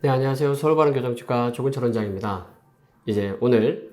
네, 안녕하세요. 서울바른교정치과 조근철 원장입니다. 이제 오늘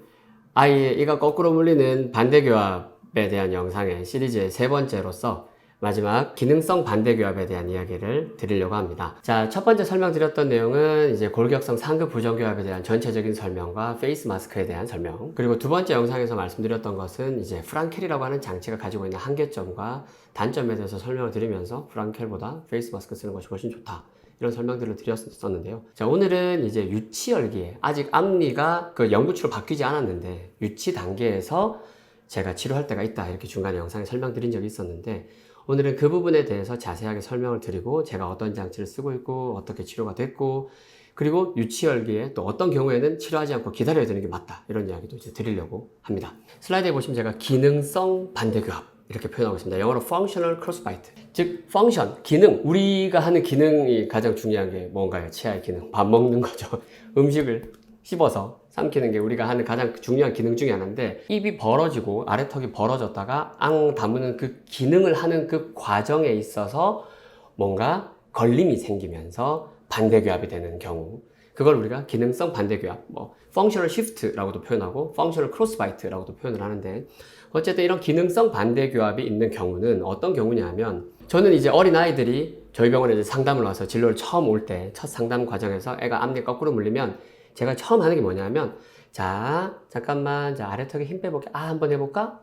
아이의 이가 거꾸로 물리는 반대교합에 대한 영상의 시리즈의 세 번째로서 마지막 기능성 반대교합에 대한 이야기를 드리려고 합니다. 자, 첫 번째 설명드렸던 내용은 이제 골격성 상급 부정교합에 대한 전체적인 설명과 페이스 마스크에 대한 설명. 그리고 두 번째 영상에서 말씀드렸던 것은 이제 프랑켈이라고 하는 장치가 가지고 있는 한계점과 단점에 대해서 설명을 드리면서 프랑켈보다 페이스 마스크 쓰는 것이 훨씬 좋다. 이런 설명들을 드렸었는데요. 자, 오늘은 이제 유치열기에 아직 앞니가 그 연구치로 바뀌지 않았는데 유치 단계에서 제가 치료할 때가 있다. 이렇게 중간에 영상에 설명드린 적이 있었는데 오늘은 그 부분에 대해서 자세하게 설명을 드리고 제가 어떤 장치를 쓰고 있고 어떻게 치료가 됐고 그리고 유치열기에 또 어떤 경우에는 치료하지 않고 기다려야 되는 게 맞다. 이런 이야기도 이제 드리려고 합니다. 슬라이드에 보시면 제가 기능성 반대교합 이렇게 표현하고 있습니다. 영어로 functional crossbite. 즉, function, 기능. 우리가 하는 기능이 가장 중요한 게 뭔가요? 치아의 기능. 밥 먹는 거죠. 음식을 씹어서 삼키는 게 우리가 하는 가장 중요한 기능 중에 하나인데 입이 벌어지고 아래턱이 벌어졌다가 앙 다무는 그 기능을 하는 그 과정에 있어서 뭔가 걸림이 생기면서 반대교합이 되는 경우 그걸 우리가 기능성 반대교합, functional shift라고도 표현하고 functional crossbite라고도 표현을 하는데 어쨌든 이런 기능성 반대교합이 있는 경우는 어떤 경우냐면 저는 이제 어린아이들이 저희 병원에 이제 상담을 와서 진료를 처음 올 때 첫 상담 과정에서 애가 앞니 거꾸로 물리면 제가 처음 하는 게 뭐냐면 자 잠깐만 자 아래턱에 힘 빼볼게 한번 해볼까?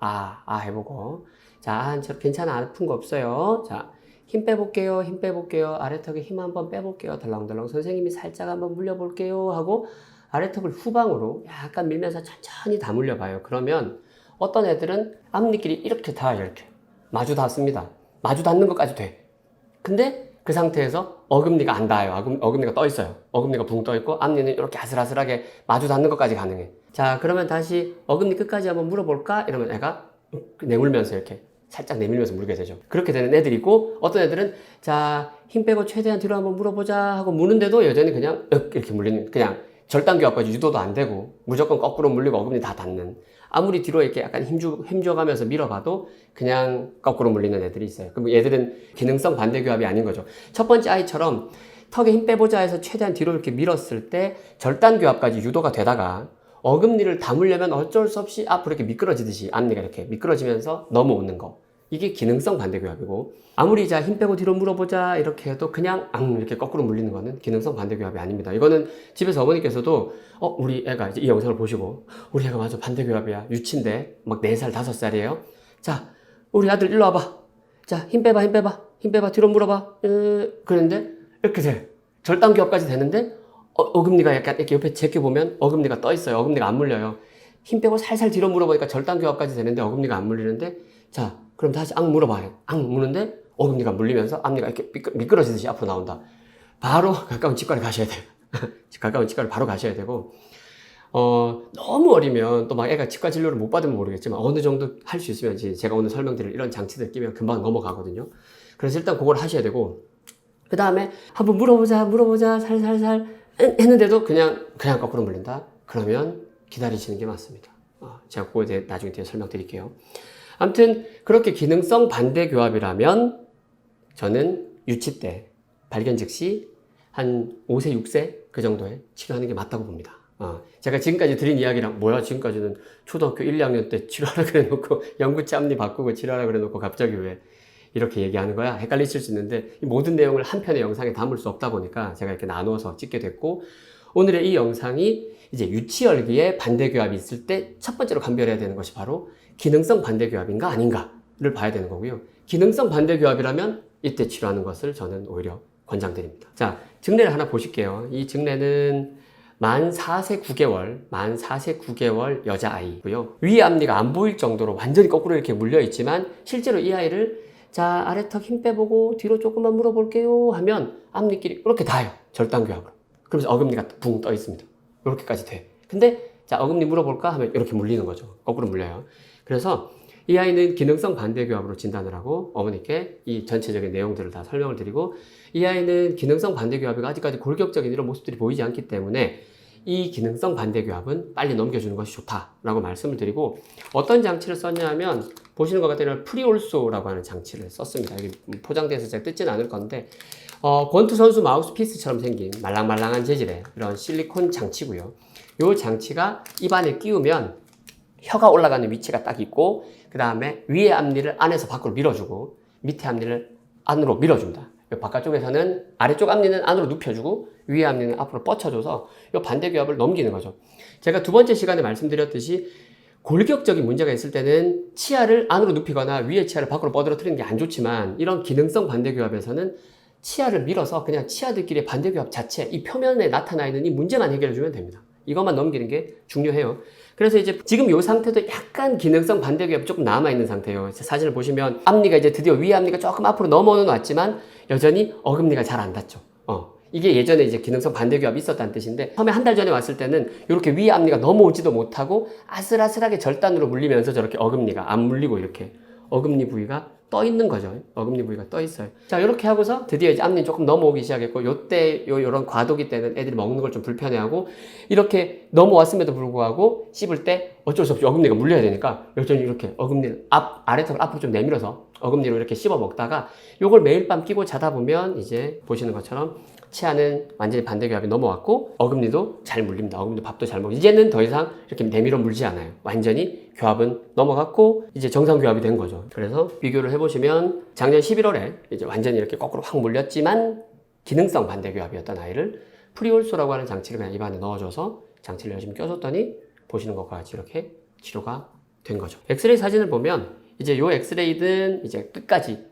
해보고 자 저 괜찮아 아픈 거 없어요 자 힘 빼볼게요 힘 빼볼게요 아래턱에 힘 한번 빼볼게요 덜렁덜렁 선생님이 살짝 한번 물려볼게요 하고 아래턱을 후방으로 약간 밀면서 천천히 다 물려봐요. 그러면 어떤 애들은 앞니끼리 이렇게 다 이렇게 마주 닿습니다. 마주 닿는 것까지 돼. 근데 그 상태에서 어금니가 안 닿아요. 어금니가 떠 있어요. 어금니가 붕 떠 있고 앞니는 이렇게 아슬아슬하게 마주 닿는 것까지 가능해. 자, 그러면 다시 어금니 끝까지 한번 물어볼까? 이러면 애가 내물면서 이렇게 살짝 내밀면서 물게 되죠. 그렇게 되는 애들이 있고 어떤 애들은 자, 힘 빼고 최대한 뒤로 한번 물어보자 하고 무는데도 여전히 그냥 이렇게 물리는 그냥 절단교합까지 유도도 안 되고 무조건 거꾸로 물리고 어금니 다 닿는 아무리 뒤로 이렇게 약간 힘줘가면서 밀어봐도 그냥 거꾸로 물리는 애들이 있어요. 그럼 얘들은 기능성 반대교합이 아닌 거죠. 첫 번째 아이처럼 턱에 힘 빼보자 해서 최대한 뒤로 이렇게 밀었을 때 절단교합까지 유도가 되다가 어금니를 다물려면 어쩔 수 없이 앞으로 이렇게 미끄러지듯이 앞니가 이렇게 미끄러지면서 넘어오는 거. 이게 기능성 반대교합이고 아무리 자 힘 빼고 뒤로 물어보자 이렇게 해도 그냥 이렇게 거꾸로 물리는 거는 기능성 반대교합이 아닙니다. 이거는 집에서 어머니께서도 우리 애가 이제 이 영상을 보시고 우리 애가 맞아 반대교합이야 유치인데 막 4살 5살이에요 자 우리 아들 일로 와봐 자 힘 빼봐 힘 빼봐 뒤로 물어봐 그런데 이렇게 돼 절단교합까지 되는데 어금니가 약간 이렇게 옆에 제껴보면 어금니가 떠 있어요. 어금니가 안 물려요. 힘 빼고 살살 뒤로 물어보니까 절단교합까지 되는데 어금니가 안 물리는데 자 그럼 다시 물어봐요. 무는데 어금니가 물리면서 앞니가 이렇게 미끄러지듯이 앞으로 나온다. 바로 가까운 치과를 가셔야 돼요. 가까운 치과를 바로 가셔야 되고 너무 어리면 또 막 애가 치과 진료를 못 받으면 모르겠지만 어느 정도 할 수 있으면 제가 오늘 설명드릴 이런 장치들 끼면 금방 넘어가거든요. 그래서 일단 그걸 하셔야 되고 그 다음에 한번 물어보자 살살살 했는데도 그냥 거꾸로 물린다. 그러면 기다리시는 게 맞습니다. 제가 그거에 대해 나중에 설명드릴게요. 아무튼 그렇게 기능성 반대교합이라면 저는 유치 때 발견 즉시 한 5세, 6세 그 정도에 치료하는 게 맞다고 봅니다. 제가 지금까지 드린 이야기랑 뭐야 지금까지는 초등학교 1, 2학년 때 치료하라 그래놓고 연구치 앞니 바꾸고 치료하라 그래놓고 갑자기 왜 이렇게 얘기하는 거야? 헷갈리실 수 있는데 이 모든 내용을 한 편의 영상에 담을 수 없다 보니까 제가 이렇게 나누어서 찍게 됐고 오늘의 이 영상이 이제 유치열기에 반대교합이 있을 때 첫 번째로 감별해야 되는 것이 바로 기능성 반대교합인가 아닌가를 봐야 되는 거고요. 기능성 반대교합이라면 이때 치료하는 것을 저는 오히려 권장드립니다. 자, 증례를 하나 보실게요. 이 증례는 만 4세 9개월 여자아이고요. 위 앞니가 안 보일 정도로 완전히 거꾸로 이렇게 물려 있지만 실제로 이 아이를 자 아래턱 힘 빼보고 뒤로 조금만 물어볼게요 하면 앞니끼리 이렇게 닿아요. 절단교합으로. 그러면서 어금니가 붕 떠 있습니다. 이렇게까지 돼. 근데 자 어금니 물어볼까 하면 이렇게 물리는 거죠. 거꾸로 물려요. 그래서 이 아이는 기능성 반대교합으로 진단을 하고 어머니께 이 전체적인 내용들을 다 설명을 드리고 이 아이는 기능성 반대교합이 아직까지 골격적인 이런 모습들이 보이지 않기 때문에 이 기능성 반대교합은 빨리 넘겨주는 것이 좋다라고 말씀을 드리고, 어떤 장치를 썼냐면 보시는 것 같으면 프리올소라고 하는 장치를 썼습니다. 여기 포장돼서 제가 뜯지는 않을 건데 권투 선수 마우스피스처럼 생긴 말랑말랑한 재질의 이런 실리콘 장치고요. 이 장치가 입안에 끼우면 혀가 올라가는 위치가 딱 있고, 그 다음에 위의 앞니를 안에서 밖으로 밀어주고 밑에 앞니를 안으로 밀어줍니다. 바깥쪽에서는 아래쪽 앞니는 안으로 눕혀주고 위의 앞니는 앞으로 뻗쳐줘서 이 반대교합을 넘기는 거죠. 제가 두 번째 시간에 말씀드렸듯이 골격적인 문제가 있을 때는 치아를 안으로 눕히거나 위의 치아를 밖으로 뻗어뜨리는 게 안 좋지만, 이런 기능성 반대교합에서는 치아를 밀어서 그냥 치아들끼리의 반대교합 자체, 이 표면에 나타나 있는 이 문제만 해결해주면 됩니다. 이것만 넘기는 게 중요해요. 그래서 이제 지금 이 상태도 약간 기능성 반대교합이 조금 남아있는 상태예요. 사진을 보시면 앞니가 이제 드디어 위에 앞니가 조금 앞으로 넘어는 왔지만 여전히 어금니가 잘 안 닿죠. 이게 예전에 이제 기능성 반대교합이 있었다는 뜻인데, 처음에 한 달 전에 왔을 때는 이렇게 위에 앞니가 넘어오지도 못하고 아슬아슬하게 절단으로 물리면서 저렇게 어금니가 안 물리고 이렇게 어금니 부위가 떠 있는 거죠. 어금니 부위가 떠 있어요. 자, 이렇게 하고서 드디어 이제 앞니 조금 넘어오기 시작했고, 요때 요런 과도기 때는 애들이 먹는 걸 좀 불편해하고, 이렇게 넘어왔음에도 불구하고 씹을 때 어쩔 수 없이 어금니가 물려야 되니까 여전히 이렇게 어금니를 아래턱을 앞으로 좀 내밀어서 어금니로 이렇게 씹어 먹다가, 요걸 매일 밤 끼고 자다 보면 이제 보시는 것처럼 치아는 완전히 반대교합이 넘어왔고 어금니도 잘 물립니다. 어금니도 밥도 잘 먹고, 이제는 더 이상 이렇게 내밀어 물지 않아요. 완전히 교합은 넘어갔고 이제 정상 교합이 된 거죠. 그래서 비교를 해보시면 작년 11월에 이제 완전히 이렇게 거꾸로 확 물렸지만 기능성 반대교합이었던 아이를 프리올소라고 하는 장치를 그냥 입안에 넣어줘서 장치를 열심히 껴줬더니 보시는 것과 같이 이렇게 치료가 된 거죠. 엑스레이 사진을 보면 이제 요 엑스레이는 이제 끝까지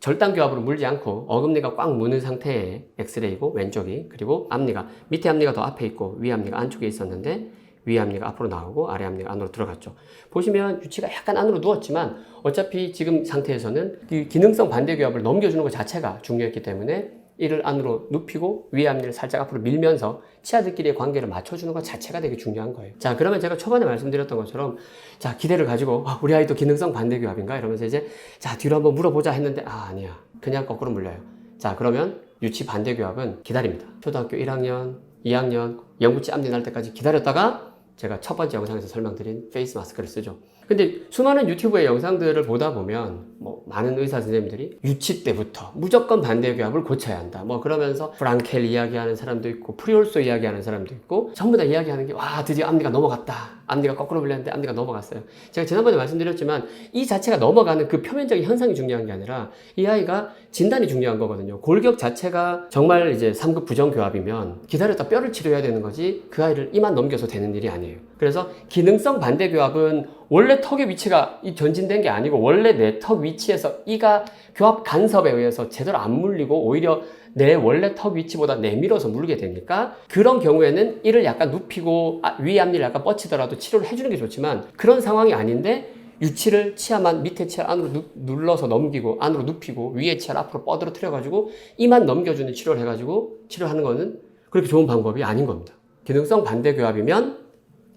절단 교합으로 물지 않고 어금니가 꽉 무는 상태의 엑스레이고, 왼쪽이, 그리고 앞니가, 밑에 앞니가 더 앞에 있고 위에 앞니가 안쪽에 있었는데 위에 앞니가 앞으로 나오고 아래 앞니가 안으로 들어갔죠. 보시면 유치가 약간 안으로 누웠지만 어차피 지금 상태에서는 이 기능성 반대교합을 넘겨주는 것 자체가 중요했기 때문에 이를 안으로 눕히고 위에 앞니를 살짝 앞으로 밀면서 치아들끼리의 관계를 맞춰주는 것 자체가 되게 중요한 거예요. 자, 그러면 제가 초반에 말씀드렸던 것처럼, 자, 기대를 가지고 우리 아이도 기능성 반대교합인가? 이러면서 이제 자, 뒤로 한번 물어보자 했는데 아니야, 그냥 거꾸로 물려요. 자, 그러면 유치 반대교합은 기다립니다. 초등학교 1학년, 2학년 영구치 앞니 날 때까지 기다렸다가 제가 첫 번째 영상에서 설명드린 페이스 마스크를 쓰죠. 근데 수많은 유튜브의 영상들을 보다 보면 많은 의사 선생님들이 유치 때부터 무조건 반대교합을 고쳐야 한다 그러면서 프랑켈 이야기하는 사람도 있고 프리올소 이야기하는 사람도 있고, 전부 다 이야기하는 게 드디어 앞니가 넘어갔다, 앞니가 거꾸로 물렸는데 앞니가 넘어갔어요. 제가 지난번에 말씀드렸지만 이 자체가 넘어가는 그 표면적인 현상이 중요한 게 아니라 이 아이가 진단이 중요한 거거든요. 골격 자체가 정말 이제 3급 부정교합이면 기다렸다 뼈를 치료해야 되는 거지 그 아이를 이만 넘겨서 되는 일이 아니에요. 그래서 기능성 반대교합은 원래 턱의 위치가 전진된 게 아니고 원래 내 턱 위치에서 이가 교합 간섭에 의해서 제대로 안 물리고 오히려 내 원래 턱 위치보다 내밀어서 물게 되니까, 그런 경우에는 이를 약간 눕히고 위 앞니를 약간 뻗치더라도 치료를 해주는 게 좋지만, 그런 상황이 아닌데 유치를 치아만 밑에 치아 안으로 눌러서 넘기고 안으로 눕히고 위에 치아를 앞으로 뻗어뜨려 가지고 이만 넘겨주는 치료를 해가지고 치료하는 거는 그렇게 좋은 방법이 아닌 겁니다. 기능성 반대교합이면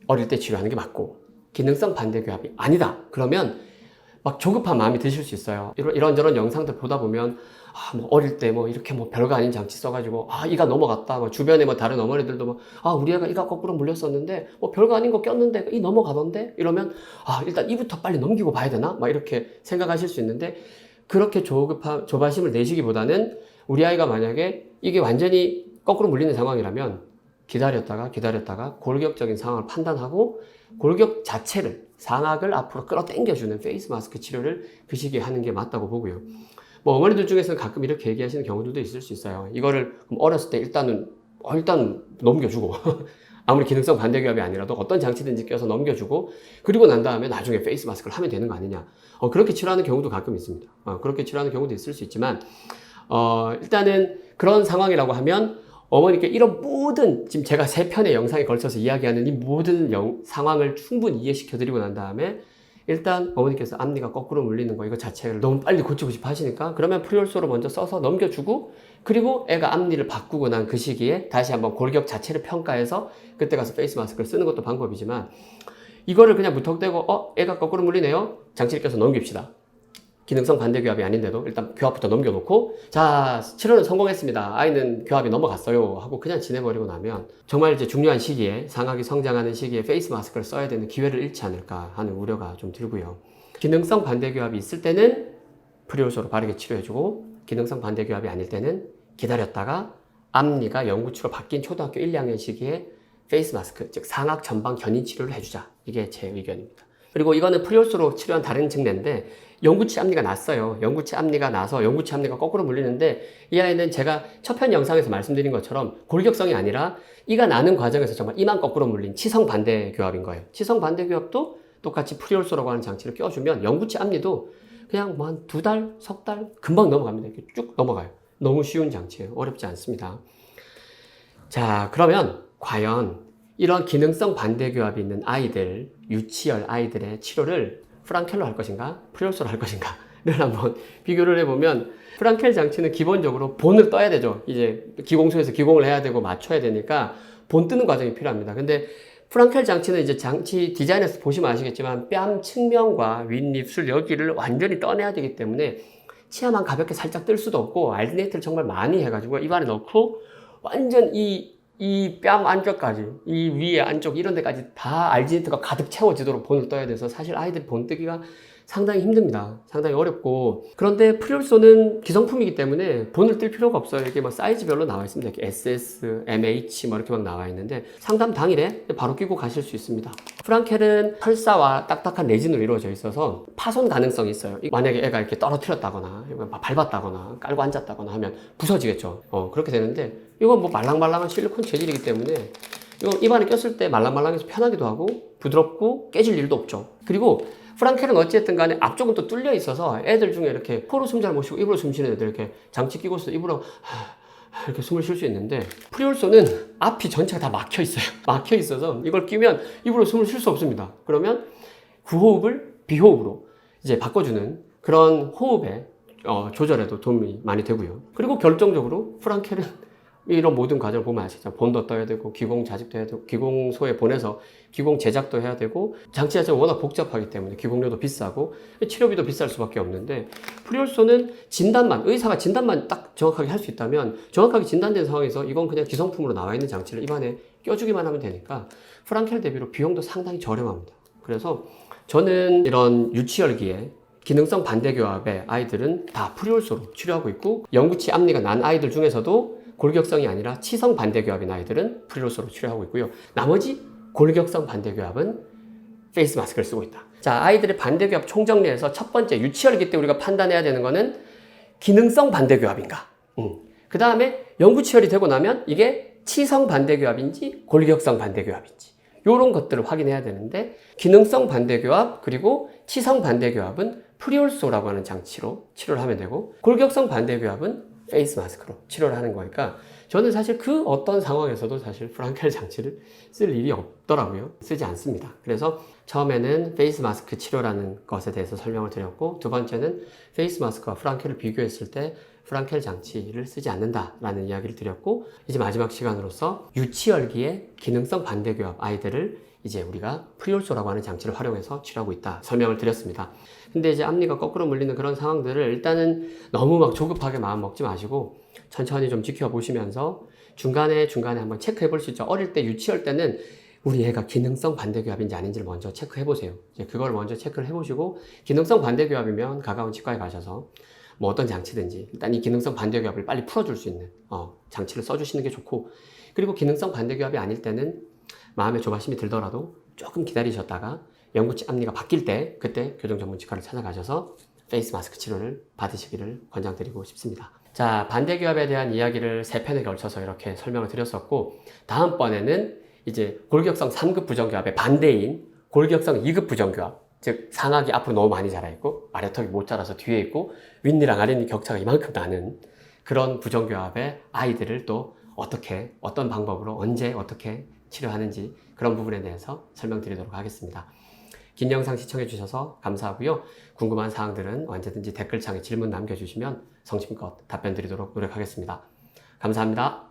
어릴 때 치료하는 게 맞고, 기능성 반대교합이 아니다 그러면 막 조급한 마음이 드실 수 있어요. 이런저런 영상들 보다 보면 어릴 때 이렇게 별거 아닌 장치 써가지고 이가 넘어갔다, 주변에 다른 어머니들도 우리 애가 이가 거꾸로 물렸었는데 별거 아닌 거 꼈는데 이 넘어가던데, 이러면 일단 이부터 빨리 넘기고 봐야 되나 이렇게 생각하실 수 있는데, 그렇게 조바심을 내시기보다는 우리 아이가 만약에 이게 완전히 거꾸로 물리는 상황이라면 기다렸다가 골격적인 상황을 판단하고 골격 자체를, 상악을 앞으로 끌어당겨주는 페이스 마스크 치료를 그 시기에 하는 게 맞다고 보고요. 어머니들 중에서는 가끔 이렇게 얘기하시는 경우들도 있을 수 있어요. 이거를 어렸을 때 일단 넘겨주고 아무리 기능성 반대교합이 아니라도 어떤 장치든지 껴서 넘겨주고, 그리고 난 다음에 나중에 페이스 마스크를 하면 되는 거 아니냐, 그렇게 치료하는 경우도 가끔 있습니다. 그렇게 치료하는 경우도 있을 수 있지만 일단은 그런 상황이라고 하면 어머니께 이런 모든, 지금 제가 3편의 영상에 걸쳐서 이야기하는 이 모든 상황을 충분히 이해시켜 드리고 난 다음에, 일단 어머니께서 앞니가 거꾸로 물리는 거 이거 자체를 너무 빨리 고치고 싶어 하시니까 그러면 프리올소를 먼저 써서 넘겨주고, 그리고 애가 앞니를 바꾸고 난 그 시기에 다시 한번 골격 자체를 평가해서 그때 가서 페이스 마스크를 쓰는 것도 방법이지만, 이거를 그냥 무턱대고 애가 거꾸로 물리네요, 장치를 껴서 넘깁시다, 기능성 반대교합이 아닌데도 일단 교합부터 넘겨놓고 자, 치료는 성공했습니다. 아이는 교합이 넘어갔어요 하고 그냥 지내버리고 나면 정말 이제 중요한 시기에 상악이 성장하는 시기에 페이스 마스크를 써야 되는 기회를 잃지 않을까 하는 우려가 좀 들고요. 기능성 반대교합이 있을 때는 프리올소로 바르게 치료해주고 기능성 반대교합이 아닐 때는 기다렸다가 앞니가 영구치로 바뀐 초등학교 1, 2학년 시기에 페이스 마스크, 즉 상악 전방 견인 치료를 해주자. 이게 제 의견입니다. 그리고 이거는 프리올소로 치료한 다른 증례인데 영구치 앞니가 났어요. 영구치 앞니가 나서 영구치 앞니가 거꾸로 물리는데 이 아이는 제가 첫 편 영상에서 말씀드린 것처럼 골격성이 아니라 이가 나는 과정에서 정말 이만 거꾸로 물린 치성 반대 교합인 거예요. 치성 반대 교합도 똑같이 프리올소라고 하는 장치를 껴주면 영구치 앞니도 그냥 뭐 한 2달, 석 달 금방 넘어갑니다. 이렇게 쭉 넘어가요. 너무 쉬운 장치예요. 어렵지 않습니다. 자, 그러면 과연 이런 기능성 반대 교합이 있는 아이들, 유치열 아이들의 치료를 프랑켈로 할 것인가, 프리올소로 할 것인가를 한번 비교를 해보면 프랑켈 장치는 기본적으로 본을 떠야 되죠. 이제 기공소에서 기공을 해야 되고 맞춰야 되니까 본 뜨는 과정이 필요합니다. 근데 프랑켈 장치는 이제 장치 디자인에서 보시면 아시겠지만 뺨 측면과 윗입술 여기를 완전히 떠내야 되기 때문에 치아만 가볍게 살짝 뜰 수도 없고 알디네이트를 정말 많이 해가지고 입안에 넣고 완전 이 뺨 안쪽까지, 이 위에 안쪽 이런 데까지 다 알지네이트가 가득 채워지도록 본을 떠야 돼서 사실 아이들이 본 뜨기가 상당히 힘듭니다. 상당히 어렵고. 그런데 프리올소는 기성품이기 때문에 본을 뜰 필요가 없어요. 이게 뭐 사이즈별로 나와 있습니다. 이렇게 SS, MH 뭐 이렇게 막 나와 있는데 상담 당일에 바로 끼고 가실 수 있습니다. 프랑켈은 펄사와 딱딱한 레진으로 이루어져 있어서 파손 가능성이 있어요. 만약에 애가 이렇게 떨어뜨렸다거나 밟았다거나 깔고 앉았다거나 하면 부서지겠죠. 그렇게 되는데 이건 뭐 말랑말랑한 실리콘 재질이기 때문에 이거 입안에 꼈을 때 말랑말랑해서 편하기도 하고 부드럽고 깨질 일도 없죠. 그리고 프랑켈은 어찌됐든 간에 앞쪽은 또 뚫려 있어서 애들 중에 이렇게 코로 숨 잘 못 쉬고 입으로 숨 쉬는 애들 이렇게 장치 끼고서 입으로 이렇게 숨을 쉴 수 있는데 프리올소는 앞이 전체가 다 막혀 있어요. 막혀 있어서 이걸 끼면 입으로 숨을 쉴 수 없습니다. 그러면 구호흡을 비호흡으로 이제 바꿔주는 그런 호흡의 조절에도 도움이 많이 되고요. 그리고 결정적으로 프랑켈은 이런 모든 과정을 보면 아시죠? 본도 떠야 되고, 기공 자직도 해야 되고, 기공소에 보내서 기공 제작도 해야 되고, 장치 자체가 워낙 복잡하기 때문에 기공료도 비싸고, 치료비도 비쌀 수밖에 없는데, 프리올소는 의사가 진단만 딱 정확하게 할 수 있다면, 정확하게 진단된 상황에서 이건 그냥 기성품으로 나와 있는 장치를 입안에 껴주기만 하면 되니까, 프랑켈 대비로 비용도 상당히 저렴합니다. 그래서 저는 이런 유치열기에 기능성 반대교합의 아이들은 다 프리올소로 치료하고 있고, 영구치 앞니가 난 아이들 중에서도 골격성이 아니라 치성 반대교합인 아이들은 프리올소로 치료하고 있고요. 나머지 골격성 반대교합은 페이스 마스크를 쓰고 있다. 자, 아이들의 반대교합 총정리해서 첫 번째 유치열기 때 우리가 판단해야 되는 거는 기능성 반대교합인가. 그 다음에 영구치열이 되고 나면 이게 치성 반대교합인지 골격성 반대교합인지 이런 것들을 확인해야 되는데 기능성 반대교합 그리고 치성 반대교합은 프리올소라고 하는 장치로 치료를 하면 되고 골격성 반대교합은 페이스 마스크로 치료를 하는 거니까 저는 사실 그 어떤 상황에서도 사실 프랑켈 장치를 쓸 일이 없더라고요. 쓰지 않습니다. 그래서 처음에는 페이스 마스크 치료라는 것에 대해서 설명을 드렸고 두 번째는 페이스 마스크와 프랑켈을 비교했을 때 프랑켈 장치를 쓰지 않는다라는 이야기를 드렸고 이제 마지막 시간으로서 유치열기의 기능성 반대교합 아이들을 이제 우리가 프리올소라고 하는 장치를 활용해서 치료하고 있다 설명을 드렸습니다. 근데 이제 앞니가 거꾸로 물리는 그런 상황들을 일단은 너무 막 조급하게 마음 먹지 마시고 천천히 좀 지켜보시면서 중간에 한번 체크해 볼 수 있죠. 어릴 때 유치할 때는 우리 애가 기능성 반대교합인지 아닌지를 먼저 체크해 보세요. 이제 그걸 먼저 체크를 해 보시고 기능성 반대교합이면 가까운 치과에 가셔서 뭐 어떤 장치든지 일단 이 기능성 반대교합을 빨리 풀어줄 수 있는 장치를 써주시는 게 좋고 그리고 기능성 반대교합이 아닐 때는 마음에 조바심이 들더라도 조금 기다리셨다가 영구치 앞니가 바뀔 때 그때 교정 전문 치과를 찾아가셔서 페이스 마스크 치료를 받으시기를 권장드리고 싶습니다. 자, 반대교합에 대한 이야기를 3편에 걸쳐서 이렇게 설명을 드렸었고 다음번에는 이제 골격성 3급 부정교합의 반대인 골격성 2급 부정교합 즉 상악이 앞으로 너무 많이 자라있고 아래턱이 못 자라서 뒤에 있고 윗니랑 아랫니 격차가 이만큼 나는 그런 부정교합의 아이들을 또 어떤 방법으로 언제 어떻게 치료하는지 그런 부분에 대해서 설명드리도록 하겠습니다. 긴 영상 시청해 주셔서 감사하고요. 궁금한 사항들은 언제든지 댓글창에 질문 남겨주시면 성심껏 답변 드리도록 노력하겠습니다. 감사합니다.